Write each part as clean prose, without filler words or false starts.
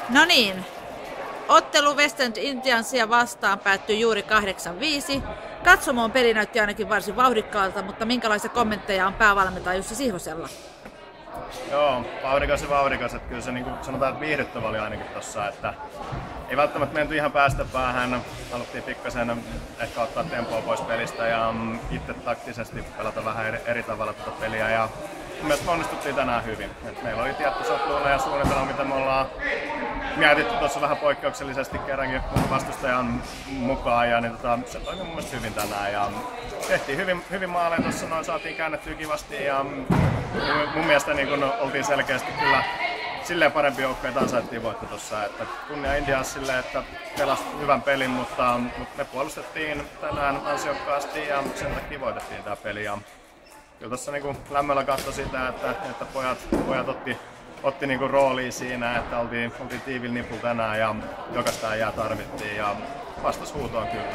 No niin, ottelu West End Indiansia vastaan päättyi juuri 8-5. Katsomoon peli näytti ainakin varsin vauhdikkaalta, mutta minkälaisia kommentteja on päävalmentaja Jussi Sihvosella? Joo, vauhdikas, että kyllä se niin kuin sanotaan, että viihdyttävä oli ainakin tossa, että ei välttämättä menty ihan päästä päähän, haluttiin pikkasen ehkä ottaa tempoa pois pelistä ja itse taktisesti pelata vähän eri tavalla tätä peliä ja mun mielestä onnistuttiin tänään hyvin. Et meillä oli tietty sopimulla ja suunnitelma, mitä me ollaan mietitty tuossa vähän poikkeuksellisesti kerrankin vastustajan mukaan ja niin se toimi mun mielestä hyvin tänään ja tehtiin hyvin maaleja tuossa, noin saatiin käännettyä kivasti ja mun mielestä niin kun oltiin selkeästi kyllä silleen parempi joukko, että ansaittiin voitto tuossa, että kunnia Indias silleen, että pelasi hyvän pelin, mutta me puolustettiin tänään ansiokkaasti ja sen takia voitettiin tää peli. Ja kyllä tuossa niinku lämmöllä katsoi sitä, että pojat otti niinku roolia siinä, että oltiin tiivillä nipulla tänään ja jokaista äijää tarvittiin ja vastas huutoon kyllä.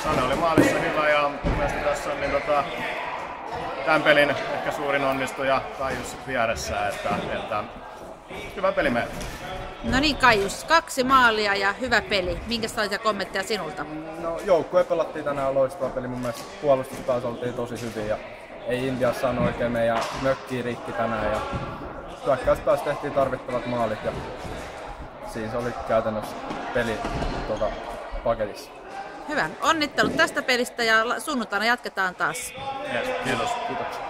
Sane oli maalissa hyvä ja mun mielestä tässä on niin tämän pelin ehkä suurin onnistuja Kaijus vieressä, että hyvä peli meillä. No niin Kaijus, 2 maalia ja hyvä peli. Minkälaisia kommentteja sinulta? No joukkue pelattiin tänään loistava peli, mun mielestä puolustus taas oltiin tosi hyvin ja ei Indiassa saanut oikein meidän mökkiä rikki tänään ja hyökkäyspäässä tehtiin tarvittavat maalit ja siis oli käytännössä peli paketissa. Hyvä. Onnittelut tästä pelistä ja sunnuntaina jatketaan taas. Yes, kiitos. Kiitoksia.